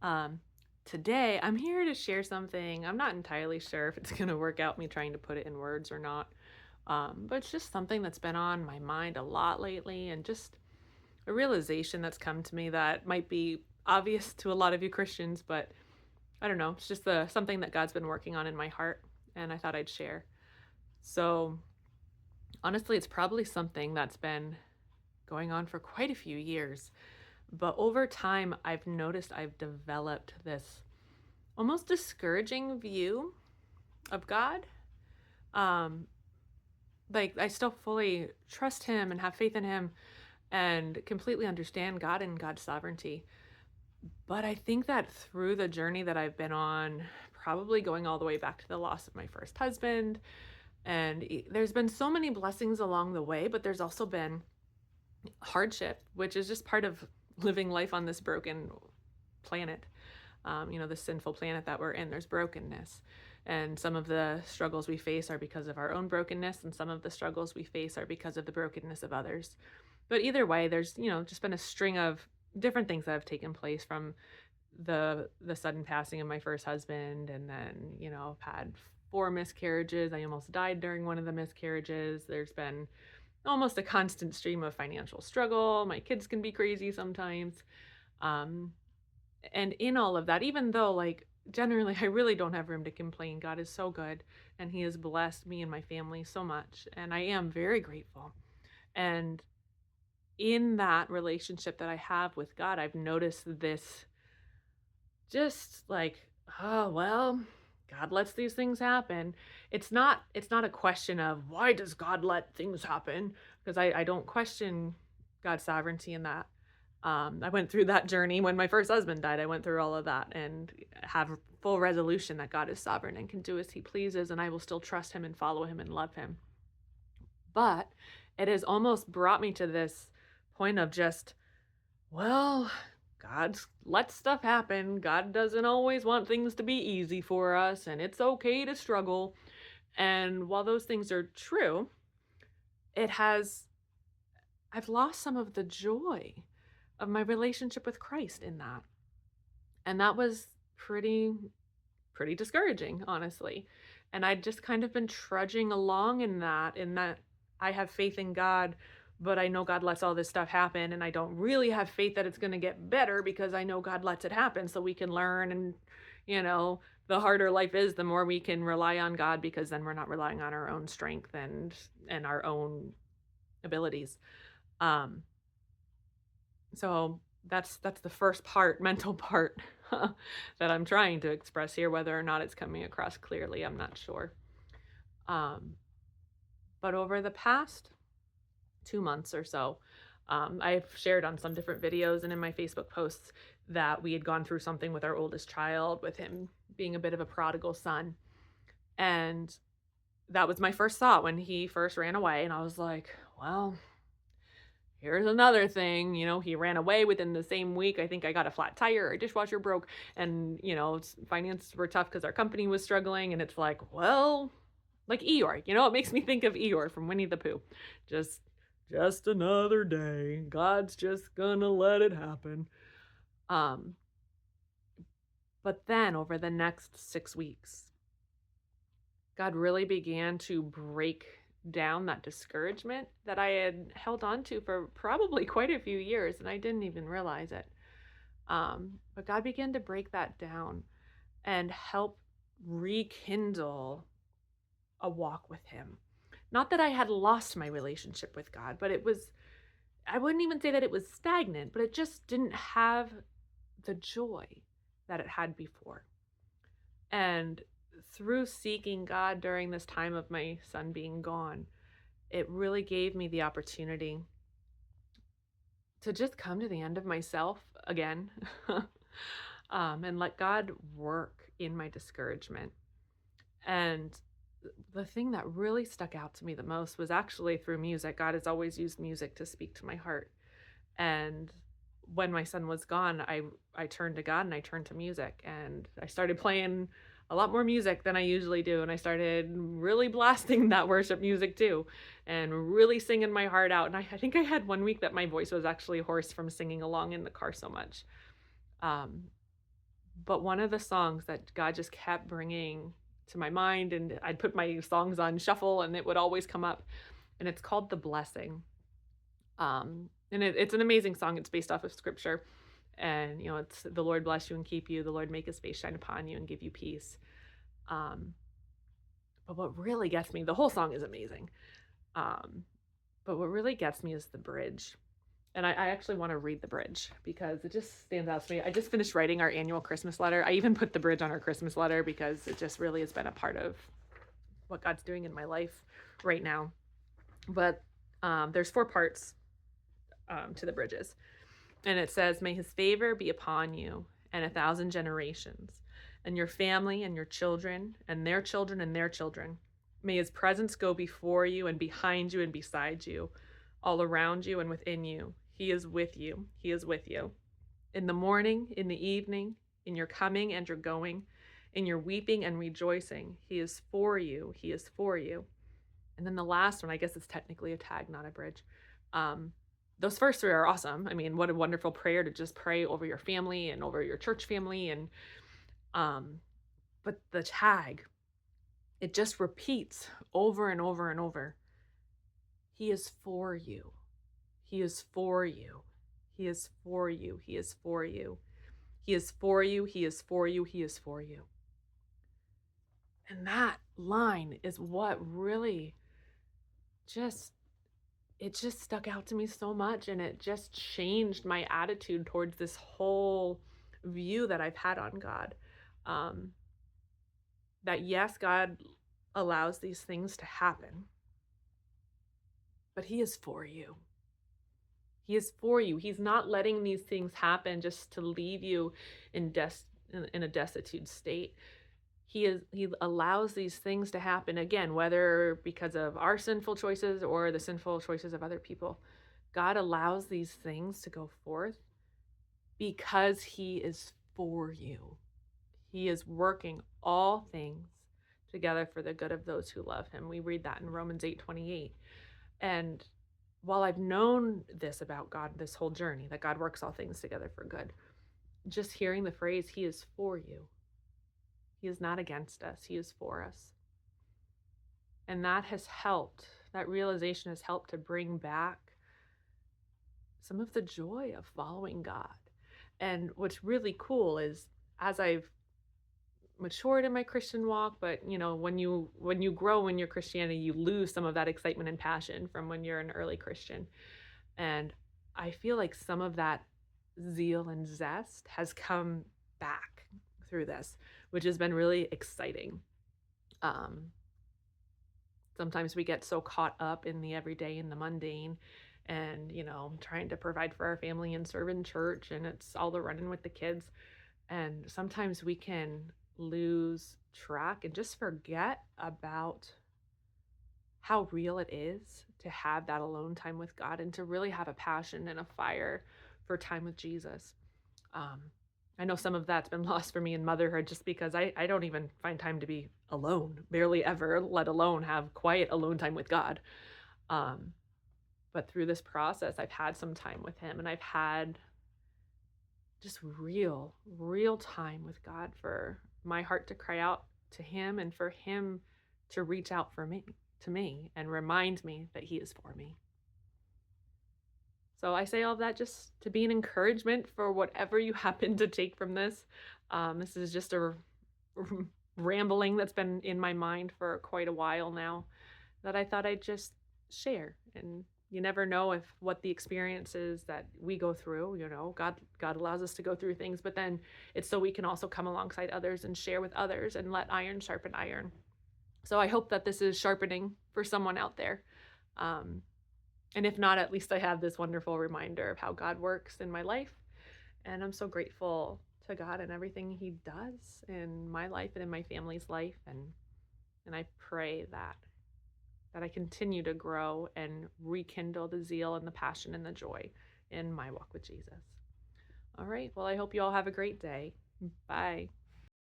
Um, Today, I'm here to share something. I'm not entirely sure if it's going to work out me trying to put it in words or not, but it's just something that's been on my mind a lot lately, and just a realization that's come to me that might be obvious to a lot of you Christians, but I don't know. It's just something that God's been working on in my heart, and I thought I'd share. So, honestly, it's probably something that's been going on for quite a few years. But over time, I've noticed I've developed this almost discouraging view of God. Um, like I still fully trust him and have faith in him and completely understand God and God's sovereignty. But I think that through the journey that I've been on, probably going all the way back to the loss of my first husband, and there's been so many blessings along the way, but there's also been hardship, which is just part of living life on this broken planet. The sinful planet that we're in, there's brokenness. And some of the struggles we face are because of our own brokenness, and some of the struggles we face are because of the brokenness of others. But either way, there's, just been a string of different things that have taken place from the sudden passing of my first husband, and then, I've had 4 miscarriages. I almost died during one of the miscarriages. There's been almost a constant stream of financial struggle. My kids can be crazy sometimes. Um, and in all of that, even though, like, generally I really don't have room to complain, God is so good and he has blessed me and my family so much, and I am very grateful. And in that relationship that I have with God, I've noticed this, just like, oh well, God lets these things happen. It's not a question of why does God let things happen, because I don't question God's sovereignty in that. I went through that journey when my first husband died. I went through all of that and have full resolution that God is sovereign and can do as he pleases, and I will still trust him and follow him and love him. But it has almost brought me to this point of just, well, God lets stuff happen. God doesn't always want things to be easy for us, and it's okay to struggle. And while those things are true, it has, I've lost some of the joy of my relationship with Christ in that. And that was pretty discouraging, honestly. And I'd just kind of been trudging along in that I have faith in God, but I know God lets all this stuff happen, and I don't really have faith that it's going to get better because I know God lets it happen so we can learn. And the harder life is, the more we can rely on God, because then we're not relying on our own strength and our own abilities. Um so that's the first part, mental part, that I'm trying to express here. Whether or not it's coming across clearly, I'm not sure. Um, but over the past 2 months or so, I've shared on some different videos and in my Facebook posts that we had gone through something with our oldest child, with him being a bit of a prodigal son. And that was my first thought when he first ran away. And I was like, well, here's another thing. He ran away within the same week. I think I got a flat tire, our dishwasher broke, and, finances were tough because our company was struggling. And it's like, well, like Eeyore, it makes me think of Eeyore from Winnie the Pooh. Just, just another day. God's just gonna let it happen. Um, but then over the next 6 weeks, God really began to break down that discouragement that I had held on to for probably quite a few years, and I didn't even realize it. But God began to break that down and help rekindle a walk with Him. Not that I had lost my relationship with God, but I wouldn't even say that it was stagnant, but it just didn't have the joy that it had before. And through seeking God during this time of my son being gone, it really gave me the opportunity to just come to the end of myself again, and let God work in my discouragement. And the thing that really stuck out to me the most was actually through music. God has always used music to speak to my heart. And when my son was gone, I turned to God and I turned to music, and I started playing a lot more music than I usually do, and I started really blasting that worship music too, and really singing my heart out. And I think I had one week that my voice was actually hoarse from singing along in the car so much. Um, But one of the songs that God just kept bringing to my mind, and I'd put my songs on shuffle and it would always come up, and it's called The Blessing. And it's an amazing song. It's based off of scripture. And, it's the Lord bless you and keep you. The Lord make his face shine upon you and give you peace. Um, but what really gets me, the whole song is amazing. Um, but what really gets me is the bridge. And I actually want to read the bridge because it just stands out to me. I just finished writing our annual Christmas letter. I even put the bridge on our Christmas letter because it just really has been a part of what God's doing in my life right now. But there's 4 parts to the bridges. And it says, may his favor be upon you and 1,000 generations, and your family and your children and their children and their children. May his presence go before you and behind you and beside you, all around you and within you. He is with you. He is with you. In the morning, in the evening, in your coming and your going, in your weeping and rejoicing. He is for you. He is for you. And then the last one, I guess it's technically a tag, not a bridge. Those first 3 are awesome. I mean, what a wonderful prayer to just pray over your family and over your church family. And but the tag, it just repeats over and over and over. He is for you. He is for you. He is for you. He is for you. He is for you. He is for you. He is for you. And that line is what really it just stuck out to me so much, and it just changed my attitude towards this whole view that I've had on God. That yes, God allows these things to happen, but he is for you. He is for you. He's not letting these things happen just to leave you in a destitute state. He allows these things to happen, again, whether because of our sinful choices or the sinful choices of other people. God allows these things to go forth because he is for you. He is working all things together for the good of those who love him. We read that in Romans 8:28. And while I've known this about God this whole journey, that God works all things together for good, just hearing the phrase, he is for you. He is not against us. He is for us. And that realization has helped to bring back some of the joy of following God. And what's really cool is as I've matured in my Christian walk, but when you grow in your Christianity, you lose some of that excitement and passion from when you're an early Christian. And I feel like some of that zeal and zest has come back through this, which has been really exciting. Sometimes we get so caught up in the everyday and the mundane and, trying to provide for our family and serve in church, and it's all the running with the kids. And sometimes we can lose track and just forget about how real it is to have that alone time with God and to really have a passion and a fire for time with Jesus. I know some of that's been lost for me in motherhood just because I don't even find time to be alone, barely ever, let alone have quiet alone time with God. But through this process, I've had some time with him, and I've had just real time with God for my heart to cry out to him and for him to reach out to me and remind me that he is for me. So I say all of that just to be an encouragement for whatever you happen to take from this. This is just a rambling that's been in my mind for quite a while now that I thought I'd just share. And you never know if what the experiences that we go through, God allows us to go through things, but then it's so we can also come alongside others and share with others and let iron sharpen iron. So I hope that this is sharpening for someone out there. And if not, at least I have this wonderful reminder of how God works in my life. And I'm so grateful to God and everything he does in my life and in my family's life. And I pray that I continue to grow and rekindle the zeal and the passion and the joy in my walk with Jesus. All right. Well, I hope you all have a great day. Bye.